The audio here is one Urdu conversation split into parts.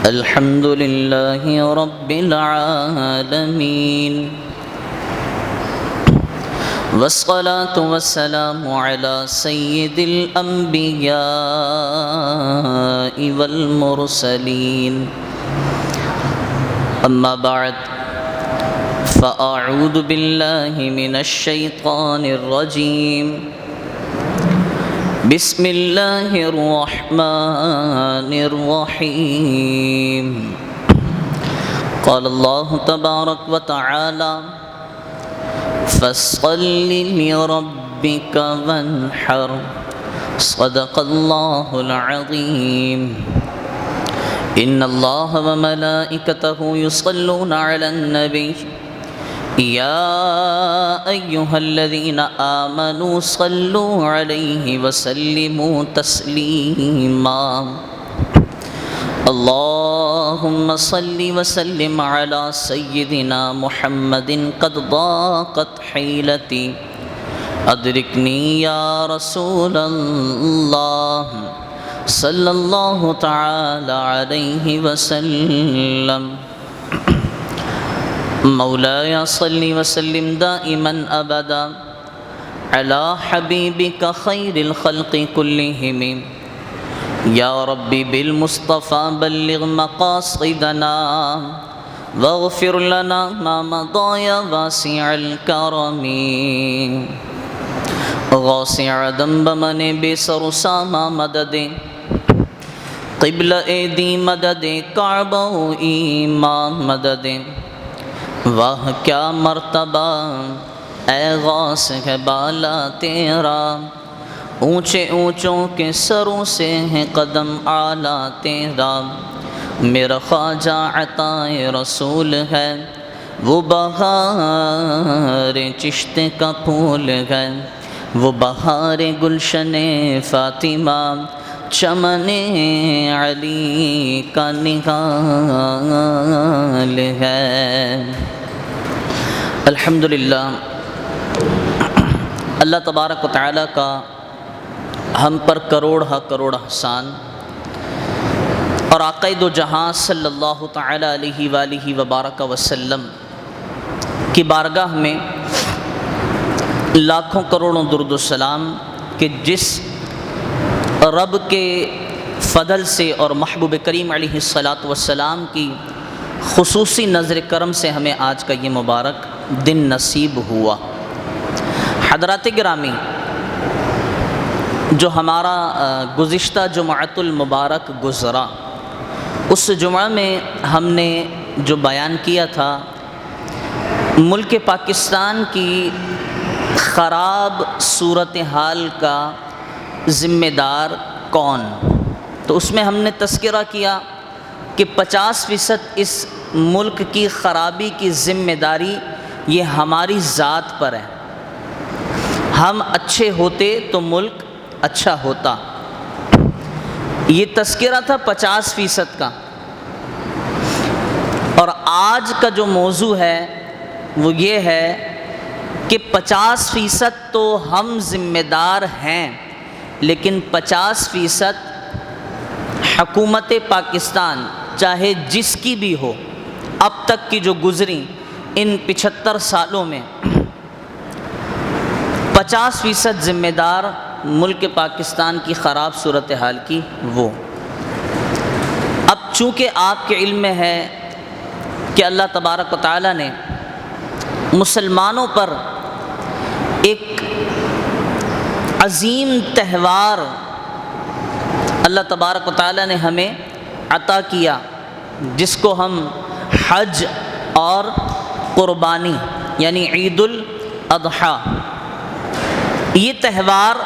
الحمد لله رب العالمين والصلاة والسلام على سيد الأنبياء والمرسلين أما بعد فأعوذ بالله من الشيطان الرجيم بسم الله الرحمن الرحيم قال الله تبارك وتعالى فصل لربك وانحر صدق الله العظيم إن الله وملائكته يصلون على النبي يا أيها الذين آمنوا صلوا عليه وسلموا تسليما اللهم صل وسلم على سيدنا محمد قد ضاقت حيلتي أدركني يا رسول الله صلى الله تعالى عليه وسلم مولاي صل وسلم دائما أبدا على حبيبك خير الخلق كلهم يا ربي بالمصطفى بلغ مقاصدنا واغفر لنا ما مضى يا واسع الكرم غاسع ذنب من بسر ساما مدد قبل ایدی مدد کعبہ ایمان مدد واہ کیا مرتبہ اے غوث ہے بالا تیرا اونچے اونچوں کے سروں سے ہے قدم اعلیٰ تیرا میرا خواجہ عطائے رسول ہے وہ بہار چشت کا پھول ہے وہ بہار گلشن فاطمہ چمن علی کا نہال ہے الحمدللہ اللہ تبارک و تعالیٰ کا ہم پر کروڑ احسان اور آقا دو جہاں صلی اللہ تعالیٰ علیہ وآلہ وبارک وسلم کی بارگاہ میں لاکھوں کروڑوں درود و سلام کہ جس رب کے فضل سے اور محبوب کریم علیہ الصلاۃ والسلام کی خصوصی نظر کرم سے ہمیں آج کا یہ مبارک دن نصیب ہوا۔ حضرات گرامی، جو ہمارا گزشتہ جمعۃ المبارک گزرا، اس جمعہ میں ہم نے جو بیان کیا تھا ملک پاکستان کی خراب صورتحال کا ذمہ دار کون، تو اس میں ہم نے تذکرہ کیا کہ 50% اس ملک کی خرابی کی ذمہ داری یہ ہماری ذات پر ہے۔ ہم اچھے ہوتے تو ملک اچھا ہوتا، یہ تذکرہ تھا 50% کا۔ اور آج کا جو موضوع ہے وہ یہ ہے کہ 50% تو ہم ذمہ دار ہیں، لیکن 50% حکومت پاکستان چاہے جس کی بھی ہو اب تک کی جو گزری ان 75 سالوں میں 50% ذمہ دار ملک پاکستان کی خراب صورتحال کی وہ۔ اب چونکہ آپ کے علم میں ہے کہ اللہ تبارک و تعالیٰ نے مسلمانوں پر ایک عظیم تہوار اللہ تبارک و تعالیٰ نے ہمیں عطا کیا، جس کو ہم حج اور قربانی یعنی عید الاضحیٰ، یہ تہوار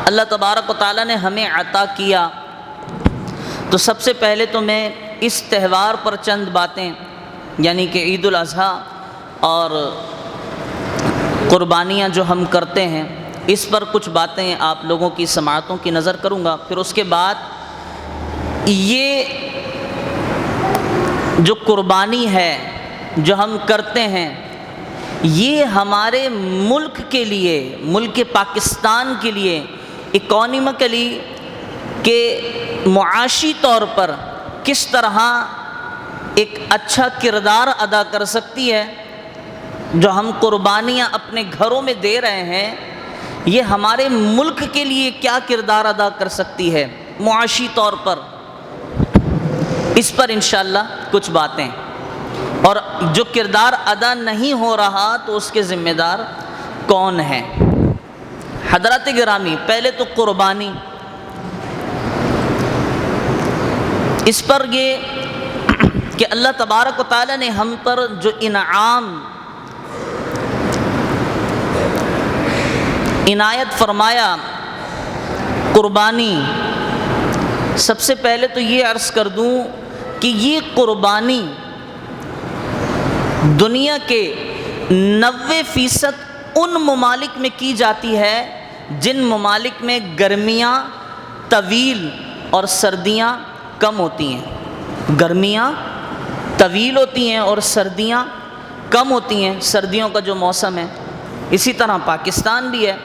اللہ تبارک و تعالیٰ نے ہمیں عطا کیا۔ تو سب سے پہلے تو میں اس تہوار پر چند باتیں یعنی کہ عید الاضحیٰ اور قربانیاں جو ہم کرتے ہیں اس پر کچھ باتیں آپ لوگوں کی سماعتوں کی نظر کروں گا۔ پھر اس کے بعد یہ جو قربانی ہے جو ہم کرتے ہیں یہ ہمارے ملک کے لیے، ملک پاکستان کے لیے اکانومیکلی کہ معاشی طور پر کس طرح ایک اچھا کردار ادا کر سکتی ہے. جو ہم قربانیاں اپنے گھروں میں دے رہے ہیں یہ ہمارے ملک کے لیے کیا کردار ادا کر سکتی ہے معاشی طور پر، اس پر انشاءاللہ کچھ باتیں. اور جو کردار ادا نہیں ہو رہا تو اس کے ذمہ دار کون ہیں. حضرات گرامی، پہلے تو قربانی، اس پر یہ کہ اللہ تبارک و تعالیٰ نے ہم پر جو انعام عنایت فرمایا قربانی، سب سے پہلے تو یہ عرض کر دوں کہ یہ قربانی دنیا کے 90% ان ممالک میں کی جاتی ہے جن ممالک میں گرمیاں طویل اور سردیاں کم ہوتی ہیں. گرمیاں طویل ہوتی ہیں اور سردیاں کم ہوتی ہیں، سردیوں کا جو موسم ہے. اسی طرح پاکستان بھی ہے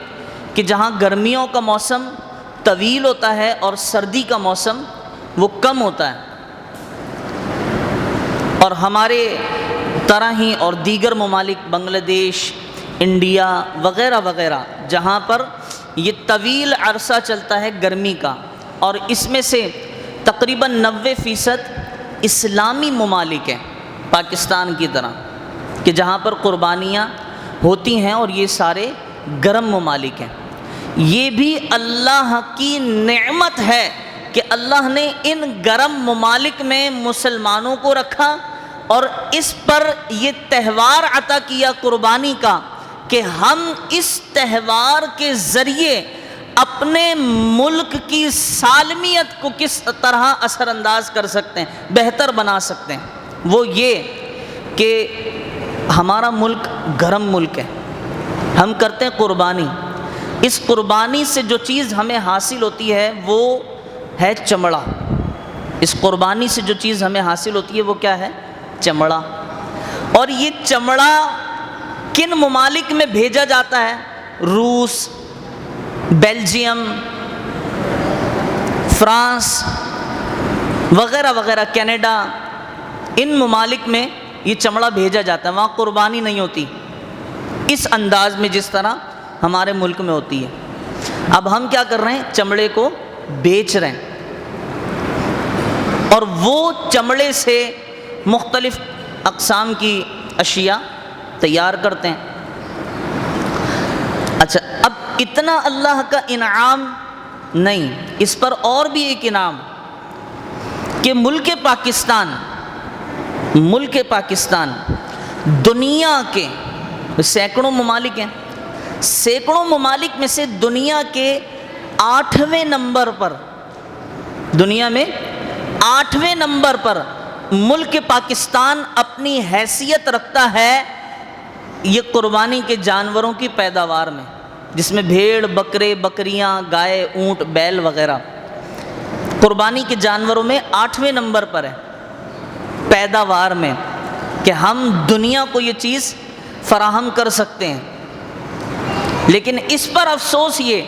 کہ جہاں گرمیوں کا موسم طویل ہوتا ہے اور سردی کا موسم وہ کم ہوتا ہے. اور ہمارے طرح ہی اور دیگر ممالک بنگلہ دیش، انڈیا وغیرہ وغیرہ جہاں پر یہ طویل عرصہ چلتا ہے گرمی کا، اور اس میں سے تقریباً 90% اسلامی ممالک ہیں پاکستان کی طرح کہ جہاں پر قربانیاں ہوتی ہیں، اور یہ سارے گرم ممالک ہیں. یہ بھی اللہ کی نعمت ہے کہ اللہ نے ان گرم ممالک میں مسلمانوں کو رکھا اور اس پر یہ تہوار عطا کیا قربانی کا کہ ہم اس تہوار کے ذریعے اپنے ملک کی سالمیت کو کس طرح اثر انداز کر سکتے ہیں، بہتر بنا سکتے ہیں. وہ یہ کہ ہمارا ملک گرم ملک ہے، ہم کرتے ہیں قربانی. اس قربانی سے جو چیز ہمیں حاصل ہوتی ہے وہ ہے چمڑا. اس قربانی سے جو چیز ہمیں حاصل ہوتی ہے وہ کیا ہے؟ چمڑا. اور یہ چمڑا کن ممالک میں بھیجا جاتا ہے؟ روس، بیلجیم، فرانس وغیرہ وغیرہ، کینیڈا، ان ممالک میں یہ چمڑا بھیجا جاتا ہے. وہاں قربانی نہیں ہوتی اس انداز میں جس طرح ہمارے ملک میں ہوتی ہے. اب ہم کیا کر رہے ہیں؟ چمڑے کو بیچ رہے ہیں اور وہ چمڑے سے مختلف اقسام کی اشیاء تیار کرتے ہیں. اچھا، اب اتنا اللہ کا انعام نہیں، اس پر اور بھی ایک انعام کہ ملک پاکستان دنیا کے سینکڑوں ممالک ہیں، سینکڑوں ممالک میں سے دنیا کے 8ویں نمبر پر، دنیا میں 8ویں نمبر پر ملک پاکستان اپنی حیثیت رکھتا ہے یہ قربانی کے جانوروں کی پیداوار میں، جس میں بھیڑ، بکرے، بکریاں، گائے، اونٹ، بیل وغیرہ قربانی کے جانوروں میں 8ویں نمبر پر ہے پیداوار میں، کہ ہم دنیا کو یہ چیز فراہم کر سکتے ہیں. لیکن اس پر افسوس یہ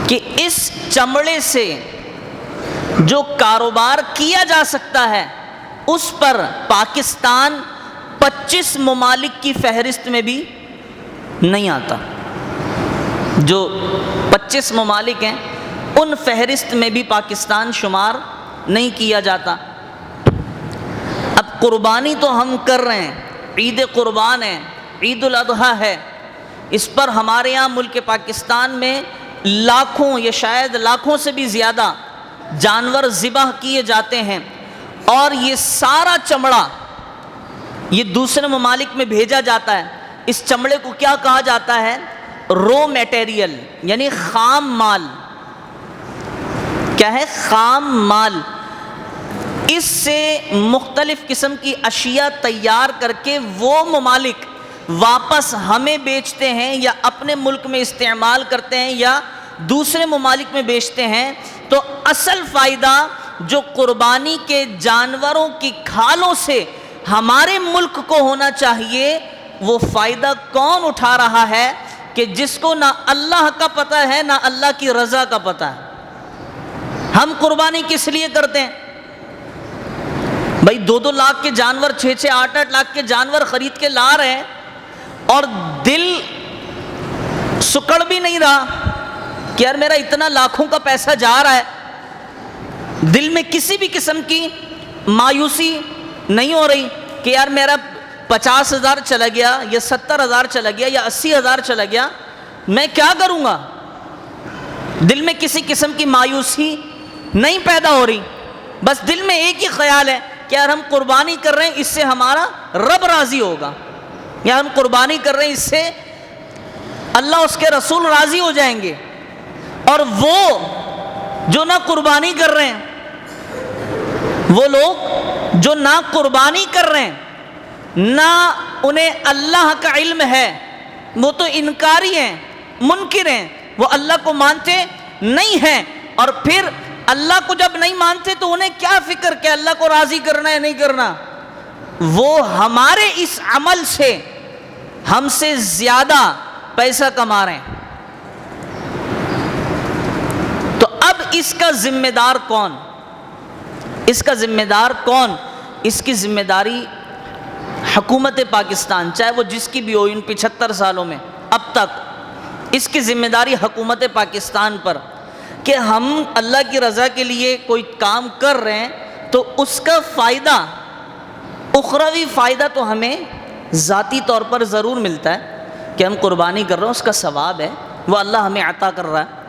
کہ اس چمڑے سے جو کاروبار کیا جا سکتا ہے اس پر پاکستان 25 ممالک کی فہرست میں بھی نہیں آتا. جو 25 ممالک ہیں ان فہرست میں بھی پاکستان شمار نہیں کیا جاتا. اب قربانی تو ہم کر رہے ہیں، عید قربان ہے، عید الاضحیٰ ہے، اس پر ہمارے یہاں ملک پاکستان میں لاکھوں یا شاید لاکھوں سے بھی زیادہ جانور ذبح کیے جاتے ہیں، اور یہ سارا چمڑا یہ دوسرے ممالک میں بھیجا جاتا ہے. اس چمڑے کو کیا کہا جاتا ہے؟ رو میٹیریل، یعنی خام مال. کیا ہے؟ خام مال. اس سے مختلف قسم کی اشیاء تیار کر کے وہ ممالک واپس ہمیں بیچتے ہیں یا اپنے ملک میں استعمال کرتے ہیں یا دوسرے ممالک میں بیچتے ہیں. تو اصل فائدہ جو قربانی کے جانوروں کی کھالوں سے ہمارے ملک کو ہونا چاہیے، وہ فائدہ کون اٹھا رہا ہے کہ جس کو نہ اللہ کا پتہ ہے نہ اللہ کی رضا کا پتہ ہے. ہم قربانی کس لیے کرتے ہیں؟ بھائی 2-2 لاکھ کے جانور، 6-6 8-8 لاکھ کے جانور خرید کے لا رہے ہیں اور دل سکڑ بھی نہیں رہا کہ یار میرا اتنا لاکھوں کا پیسہ جا رہا ہے، دل میں کسی بھی قسم کی مایوسی نہیں ہو رہی کہ یار میرا 50,000 چلا گیا یا 70,000 چلا گیا یا 80,000 چلا گیا، میں کیا کروں گا؟ دل میں کسی قسم کی مایوسی نہیں پیدا ہو رہی، بس دل میں ایک ہی خیال ہے کہ یار ہم قربانی کر رہے ہیں، اس سے ہمارا رب راضی ہوگا، یا ہم قربانی کر رہے ہیں اس سے اللہ اس کے رسول راضی ہو جائیں گے۔ اور وہ جو نہ قربانی کر رہے ہیں، وہ لوگ جو نہ قربانی کر رہے ہیں، نہ انہیں اللہ کا علم ہے، وہ تو انکاری ہیں، منکر ہیں، وہ اللہ کو مانتے نہیں ہیں، اور پھر اللہ کو جب نہیں مانتے تو انہیں کیا فکر کہ اللہ کو راضی کرنا ہے نہیں کرنا، وہ ہمارے اس عمل سے ہم سے زیادہ پیسہ کما رہے ہیں۔ تو اب اس کا ذمہ دار کون؟ اس کا ذمہ دار کون؟ اس کی ذمہ داری حکومت پاکستان، چاہے وہ جس کی بھی ہو ان 75 سالوں میں اب تک، اس کی ذمہ داری حکومت پاکستان پر کہ ہم اللہ کی رضا کے لیے کوئی کام کر رہے ہیں تو اس کا فائدہ، اخروی فائدہ تو ہمیں ذاتی طور پر ضرور ملتا ہے کہ ہم قربانی کر رہے ہیں، اس کا ثواب ہے، وہ اللہ ہمیں عطا کر رہا ہے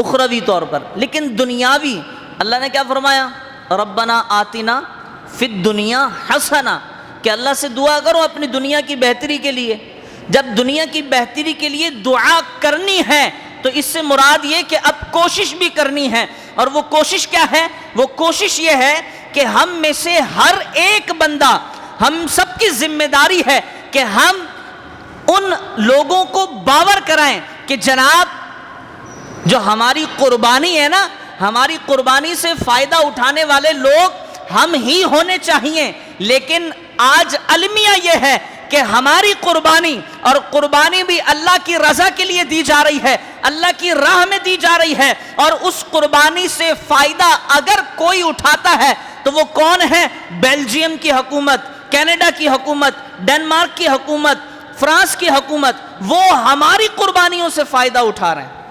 اخروی طور پر، لیکن دنیاوی اللہ نے کیا فرمایا؟ ربنا آتنا فی الدنیا حسنہ، کہ اللہ سے دعا کرو اپنی دنیا کی بہتری کے لیے۔ جب دنیا کی بہتری کے لیے دعا کرنی ہے تو اس سے مراد یہ کہ اب کوشش بھی کرنی ہے، اور وہ کوشش کیا ہے؟ وہ کوشش یہ ہے کہ ہم میں سے ہر ایک بندہ، ہم سب کی ذمہ داری ہے کہ ہم ان لوگوں کو باور کرائیں کہ جناب جو ہماری قربانی ہے نا، ہماری قربانی سے فائدہ اٹھانے والے لوگ ہم ہی ہونے چاہیے، لیکن آج المیہ یہ ہے کہ ہماری قربانی، اور قربانی بھی اللہ کی رضا کے لیے دی جا رہی ہے، اللہ کی راہ میں دی جا رہی ہے، اور اس قربانی سے فائدہ اگر کوئی اٹھاتا ہے تو وہ کون ہے؟ بیلجیم کی حکومت، کینیڈا کی حکومت، ڈنمارک کی حکومت، فرانس کی حکومت، وہ ہماری قربانیوں سے فائدہ اٹھا رہے ہیں۔